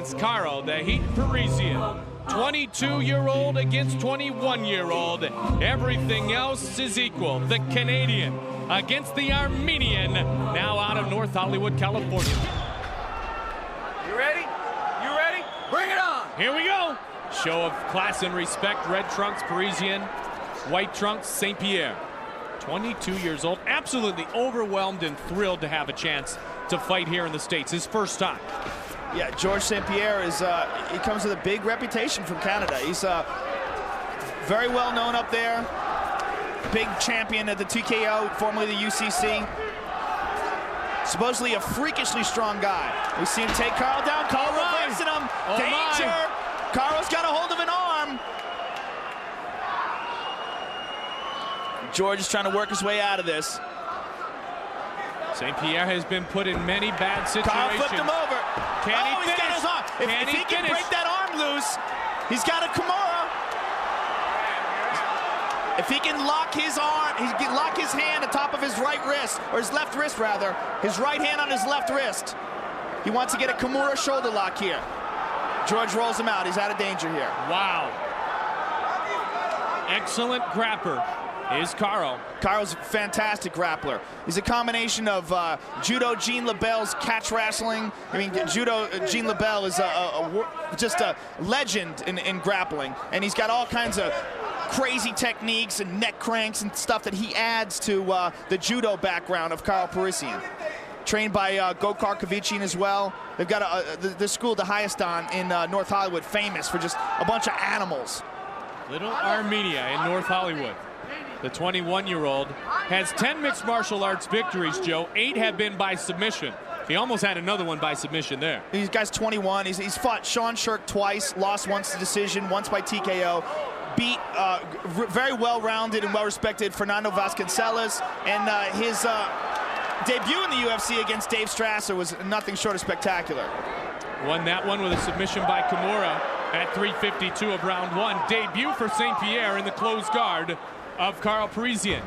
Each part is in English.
It's Karo, the Heat Parisyan. 22-year-old against 21-year-old. Everything else is equal. The Canadian against the Armenian, now out of North Hollywood, California. You ready? You ready? Bring it on! Here we go. Show of class and respect. Red trunks, Parisyan. White trunks, St. Pierre. 22 years old. Absolutely overwhelmed and thrilled to have a chance to fight here in the States. His first time. Yeah, Georges St. Pierre is, he comes with a big reputation from Canada. He's very well known up there. Big champion at the TKO, formerly the UCC. Supposedly a freakishly strong guy. We see him take Karo down. Karo reversing him. Danger. Karo's got a hold of an arm. George is trying to work his way out of this. St. Pierre has been put in many bad situations. Karo flipped him over. Can he finish? He's got his arm. If he can break that arm loose, he's got a Kimura. If he can lock his arm, he can lock his hand on top of his right wrist, or his left wrist rather, his right hand on his left wrist. He wants to get a Kimura shoulder lock here. George rolls him out. He's out of danger here. Wow. Excellent grapper is Karo. Karo's a fantastic grappler. He's a combination of judo Jean LaBelle's catch wrestling. I mean, judo Jean LaBelle is just a legend in grappling, and he's got all kinds of crazy techniques and neck cranks and stuff that he adds to the judo background of Karo Parisyan. Trained by Gokar Kavician as well. They've got the school, the highest on in North Hollywood, famous for just a bunch of animals. Little Armenia in North Hollywood. The 21-year-old has 10 mixed martial arts victories, Joe. 8 have been by submission. He almost had another one by submission there. This guy's 21. He's fought Sean Shirk twice, lost once to decision, once by TKO. Beat very well-rounded and well-respected Fernando Vasconcelos. And his debut in the UFC against Dave Strasser was nothing short of spectacular. Won that one with a submission by Kimura at 3:52 of round 1. Debut for St. Pierre in the closed guard of Karo Parisyan.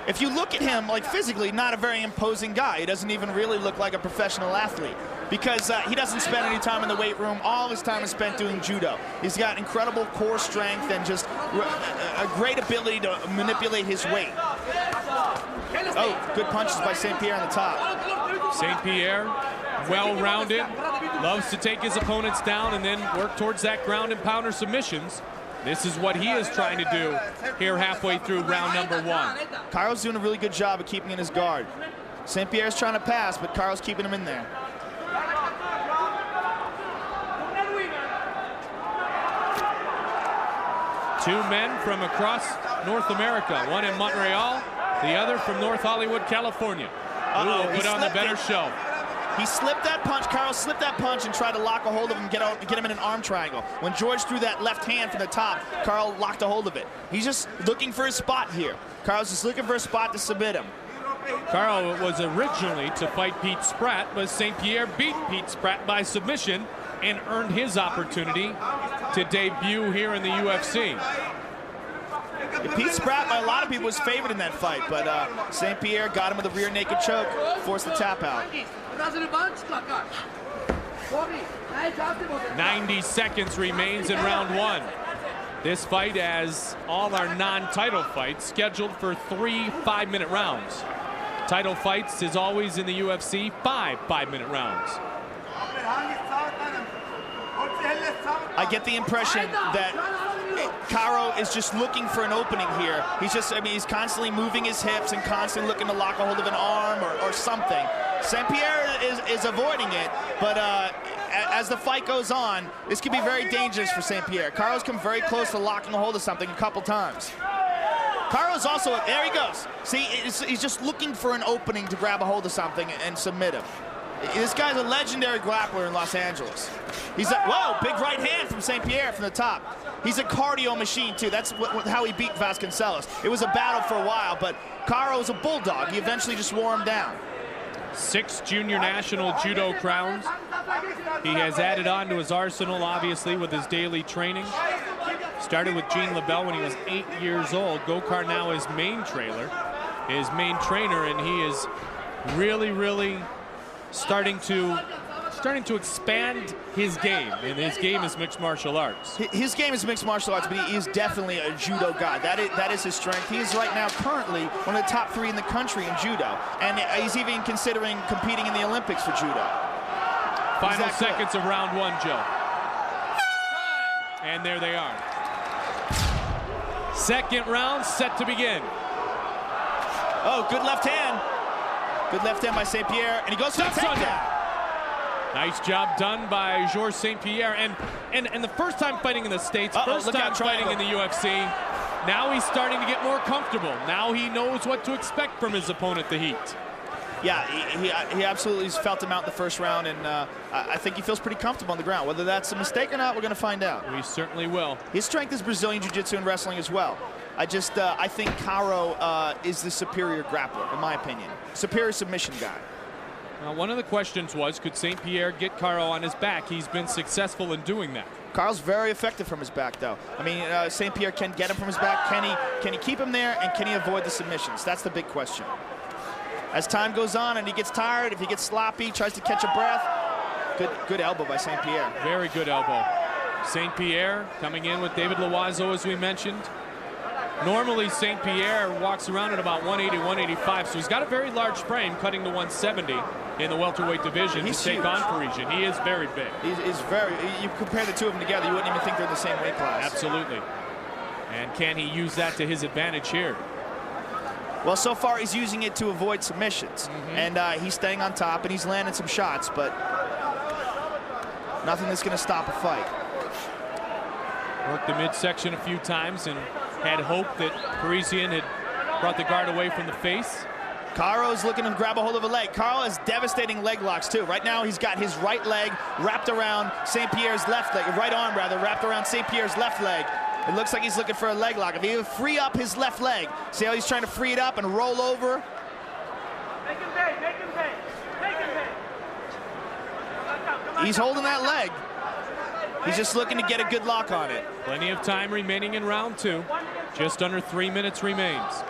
If you look at him, like physically, not a very imposing guy. He doesn't even really look like a professional athlete because he doesn't spend any time in the weight room. All of his time is spent doing judo. He's got incredible core strength and just a great ability to manipulate his weight. Oh, good punches by St. Pierre on the top. St. Pierre, well-rounded, loves to take his opponents down and then work towards that ground and pounder submissions. This is what he is trying to do here halfway through round number 1. Karo's doing a really good job of keeping in his guard. St. Pierre's trying to pass, but Karo's keeping him in there. Two men from across North America, one in Montreal, the other from North Hollywood, California. Who will put on the better show? He slipped that punch. Karo slipped that punch and tried to lock a hold of him, get him in an arm triangle. When George threw that left hand from the top, Karo locked a hold of it. He's just looking for his spot here. Karo's just looking for a spot to submit him. Karo was originally to fight Pete Spratt, but St. Pierre beat Pete Spratt by submission and earned his opportunity to debut here in the UFC. Pete Spratt, by a lot of people, was favored in that fight, but St. Pierre got him with a rear naked choke, forced the tap out. 90 seconds remains in round 1. This fight, as all our non-title fights, scheduled for 3 5-minute rounds. Title fights, as always in the UFC, 5 5-minute rounds. I get the impression that Karo is just looking for an opening here. He's constantly moving his hips and constantly looking to lock a hold of an arm or something. St. Pierre is avoiding it, but as the fight goes on, this could be very dangerous for St. Pierre. Karo's come very close to locking a hold of something a couple times. Karo's also, there he goes. See, he's just looking for an opening to grab a hold of something and submit him. This guy's a legendary grappler in Los Angeles. Whoa, big right hand from St. Pierre from the top. He's a cardio machine, too. That's how he beat Vasconcelos. It was a battle for a while, but Karo's a bulldog. He eventually just wore him down. 6 junior national judo crowns. He has added on to his arsenal, obviously, with his daily training. Started with Jean LaBelle when he was 8 years old. Gokar now his main trainer, and he is really starting to starting to expand his game, and his game is mixed martial arts. His game is mixed martial arts, but he is definitely a judo guy. That is his strength. He is right now currently one of the top 3 in the country in judo, and he's even considering competing in the Olympics for judo. Final seconds of round 1, Joe. And there they are. Second round set to begin. Oh, good left hand. Good left hand by St. Pierre, and he goes for the takedown. Nice job done by Georges St. Pierre, and the first time fighting in the States, first time fighting in the UFC. Now he's starting to get more comfortable. Now he knows what to expect from his opponent, the Heat. Yeah, he absolutely felt him out in the first round, and I think he feels pretty comfortable on the ground. Whether that's a mistake or not, we're going to find out. We certainly will. His strength is Brazilian Jiu-Jitsu and wrestling as well. I think Karo is the superior grappler, in my opinion. Superior submission guy. Now, one of the questions was, could St. Pierre get Karo on his back? He's been successful in doing that. Karo's very effective from his back, though. I mean, St. Pierre can get him from his back. Can he keep him there, and can he avoid the submissions? That's the big question. As time goes on and he gets tired, if he gets sloppy, tries to catch a breath, good elbow by St. Pierre. Very good elbow. St. Pierre coming in with David Loiseau, as we mentioned. Normally, St. Pierre walks around at about 180, 185, so he's got a very large frame, cutting to 170 in the welterweight division to take on Parisyan. He is very big. He's very. You compare the two of them together, you wouldn't even think they're in the same weight class. Absolutely. And can he use that to his advantage here? Well, so far he's using it to avoid submissions, and he's staying on top and he's landing some shots, but nothing that's going to stop a fight. Worked the midsection a few times and had hope that Parisyan had brought the guard away from the face. Karo's looking to grab a hold of a leg. Karo has devastating leg locks too. Right now he's got his right leg wrapped around St. Pierre's left leg, right arm rather, wrapped around St. Pierre's left leg. It looks like he's looking for a leg lock. If he would free up his left leg, see how he's trying to free it up and roll over? Make him pay, make him pay, make him pay. He's holding that leg. He's just looking to get a good lock on it. Plenty of time remaining in round 2. Just under 3 minutes remains.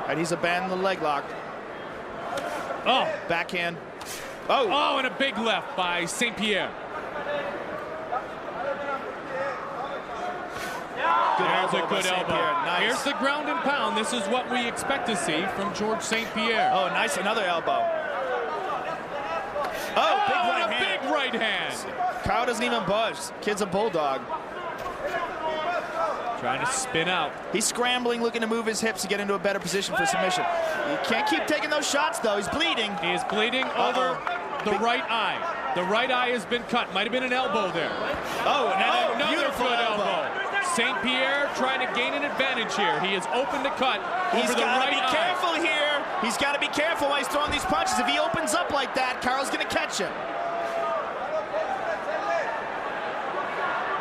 And he's abandoning the leg lock. Oh, backhand. Oh, and a big left by St. Pierre. There's a good elbow. Nice. Here's the ground and pound. This is what we expect to see from Georges St. Pierre. Oh, nice, another elbow. Oh, big right hand. Big right hand. Karo doesn't even budge. Kid's a bulldog. Trying to spin out. He's scrambling, looking to move his hips to get into a better position for submission. He can't keep taking those shots, though. He's bleeding. He is bleeding over the right eye. The right eye has been cut. Might have been an elbow there. Oh, another beautiful good elbow. St. Pierre trying to gain an advantage here. He is open to cut over the right eye. He's got to be careful here. He's got to be careful while he's throwing these punches. If he opens up like that, Karo's going to catch him.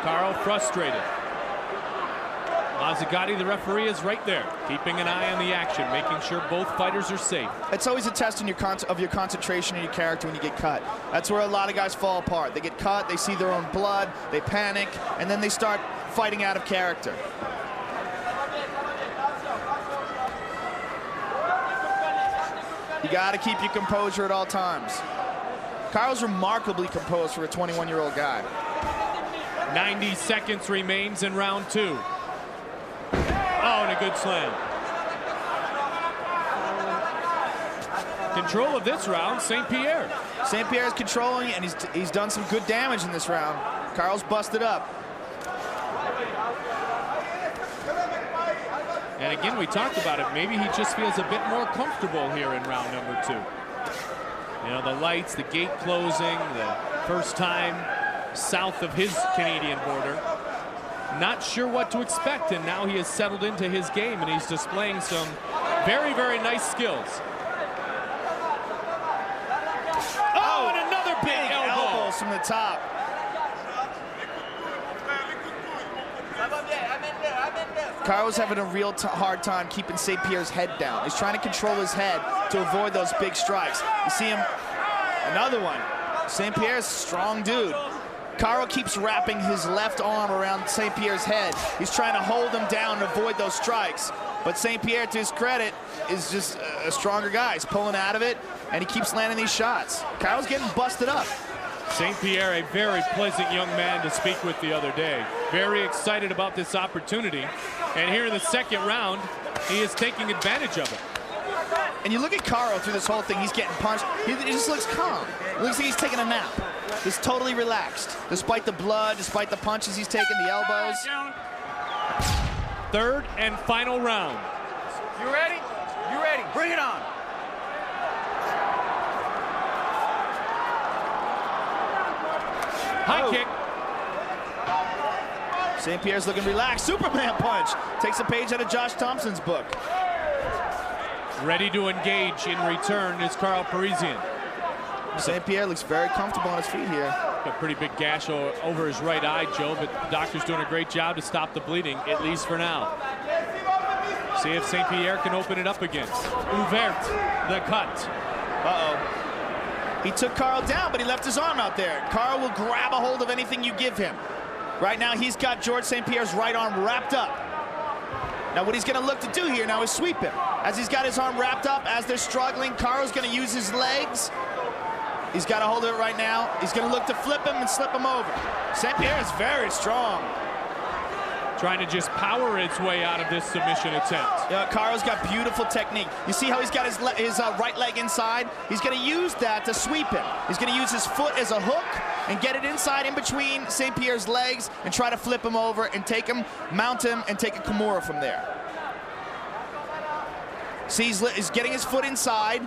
Karo frustrated. Mazzagatti, the referee, is right there, keeping an eye on the action, making sure both fighters are safe. It's always a test of your concentration and your character when you get cut. That's where a lot of guys fall apart. They get cut, they see their own blood, they panic, and then they start fighting out of character. You got to keep your composure at all times. Karo's remarkably composed for a 21-year-old guy. 90 seconds remains in round 2. Oh, and a good slam. Control of this round, St. Pierre. St. Pierre's controlling, and he's done some good damage in this round. Karo's busted up. And again, we talked about it. Maybe he just feels a bit more comfortable here in round number 2. You know, the lights, the gate closing, the first time south of his Canadian border. Not sure what to expect, and now he has settled into his game, and he's displaying some very, very nice skills. Oh, and another big elbow from the top. Karo's having a real hard time keeping St. Pierre's head down. He's trying to control his head to avoid those big strikes. You see him, another one. St. Pierre's a strong dude. Karo keeps wrapping his left arm around St. Pierre's head. He's trying to hold him down and avoid those strikes. But St. Pierre, to his credit, is just a stronger guy. He's pulling out of it, and he keeps landing these shots. Karo's getting busted up. St. Pierre, a very pleasant young man to speak with the other day. Very excited about this opportunity. And here in the second round, he is taking advantage of it. And you look at Karo through this whole thing, he's getting punched. He just looks calm. It looks like he's taking a nap. He's totally relaxed. Despite the blood, despite the punches he's taking, the elbows. Third and final round. You ready? You ready? Bring it on. High kick. St. Pierre's looking relaxed. Superman punch. Takes a page out of Josh Thompson's book. Ready to engage in return is Parisyan. St. Pierre looks very comfortable on his feet here. A pretty big gash over his right eye, Joe, but the doctor's doing a great job to stop the bleeding, at least for now. See if St. Pierre can open it up again. Ouvert, the cut. Uh-oh. He took Karo down, but he left his arm out there. Karo will grab a hold of anything you give him. Right now, he's got George St. Pierre's right arm wrapped up. Now, what he's going to look to do here now is sweep him. As he's got his arm wrapped up, as they're struggling, Karo's going to use his legs. He's got a hold of it right now. He's going to look to flip him and slip him over. St. Pierre is very strong. Trying to just power its way out of this submission attempt. Yeah, Karo's got beautiful technique. You see how he's got his right leg inside? He's going to use that to sweep him. He's going to use his foot as a hook and get it inside in between St. Pierre's legs and try to flip him over and take him, mount him, and take a Kimura from there. See, he's getting his foot inside.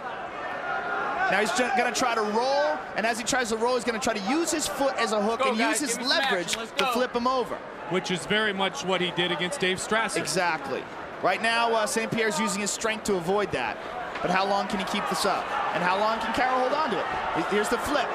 Now he's going to try to roll, and as he tries to roll, he's going to try to use his foot as a hook and use his leverage to flip him over. Which is very much what he did against Dave Strasser. Exactly. Right now, St. Pierre's using his strength to avoid that. But how long can he keep this up? And how long can Karo hold on to it? Here's the flip.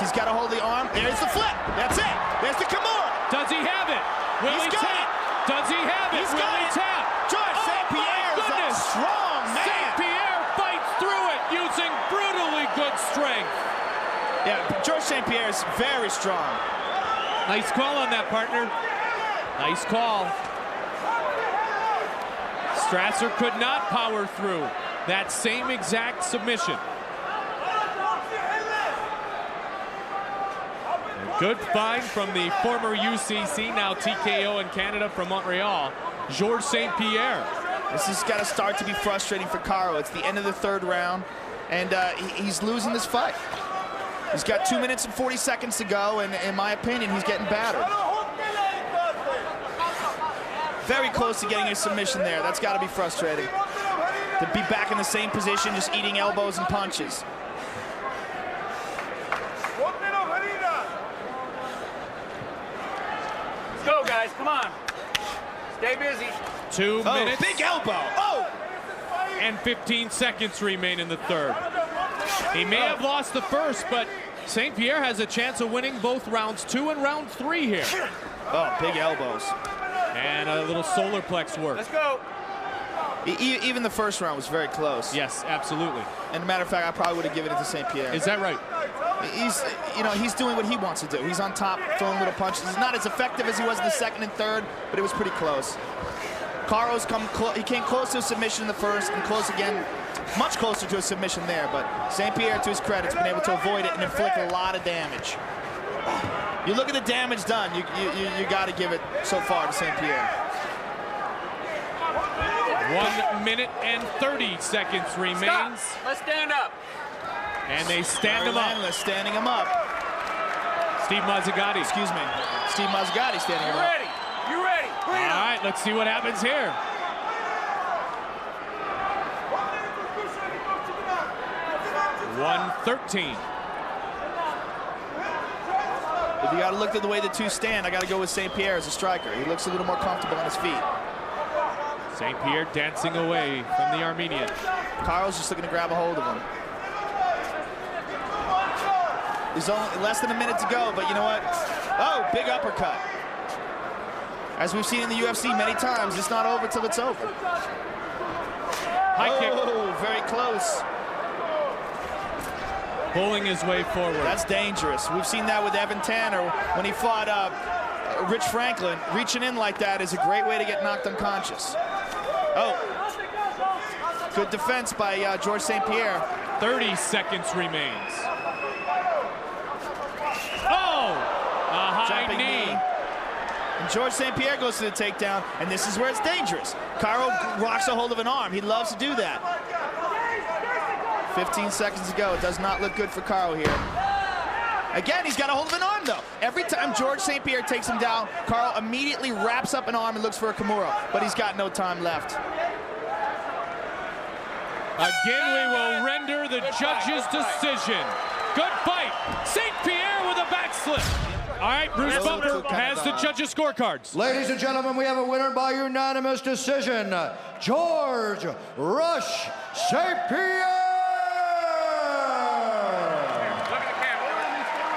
He's got to hold the arm. There's the flip. That's it. There's the Kimura. Does he have it? Will he tap? Does he have it? Will he tap? George St. Pierre is a strong man. St. Pierre fights through it using brutally good strength. Yeah, George St. Pierre is very strong. Nice call on that, partner. Nice call. Strasser could not power through that same exact submission. A good find from the former UCC, now TKO in Canada from Montreal, George St. Pierre. This has got to start to be frustrating for Karo. It's the end of the third round, and he's losing this fight. He's got 2 minutes and 40 seconds to go, and in my opinion, he's getting battered. Very close to getting a submission there. That's got to be frustrating. To be back in the same position, just eating elbows and punches. Let's go, guys. Come on. Stay busy. 2 minutes. Big elbow. Oh! And 15 seconds remain in the third. He may have lost the first, but St. Pierre has a chance of winning both rounds 2 and round 3 here. Oh, big elbows. And a little solar plex work. Let's go. Even the first round was very close. Yes, absolutely. And a matter of fact, I probably would have given it to St. Pierre. Is that right? He's doing what he wants to do. He's on top, throwing little punches. He's not as effective as he was in the second and third, but it was pretty close. Karo's he came close to a submission in the first and close again, much closer to a submission there, but St. Pierre, to his credit, has been able to avoid it and inflict a lot of damage. You look at the damage done, you got to give it so far to St. Pierre. 1 minute and 30 seconds remains. Stop. Let's stand up. And they stand him up. Standing him up. Steve Mazzagatti. Excuse me. Steve Mazzagatti standing him You up. ready? You ready? Bring it All on. right, let's see what happens here. $113. If you got to look at the way the two stand, I got to go with St. Pierre as a striker. He looks a little more comfortable on his feet. St. Pierre dancing away from the Armenian. Karo's just looking to grab a hold of him. There's only less than a minute to go, but you know what? Oh, big uppercut. As we've seen in the UFC many times, it's not over till it's over. High kick. Oh, very close. Pulling his way forward. That's dangerous. We've seen that with Evan Tanner when he fought Rich Franklin. Reaching in like that is a great way to get knocked unconscious. Oh, good defense by George St. Pierre. 30 seconds remains. Flying knee. And George St. Pierre goes to the takedown, and this is where it's dangerous. Karo rocks a hold of an arm. He loves to do that. 15 seconds to go. It does not look good for Karo here. Again, he's got a hold of an arm, though. Every time George St. Pierre takes him down, Karo immediately wraps up an arm and looks for a Kimura, but he's got no time left. Again, we will render the judge's decision. Good fight. St. Pierre with a backslip. All right, Bruce Bumper has the judges' scorecards. Ladies and gentlemen, we have a winner by unanimous decision. George Rush St. Pierre!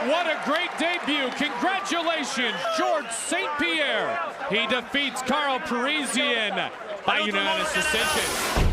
What a great debut. Congratulations, George St. Pierre. He defeats Parisyan by unanimous decision.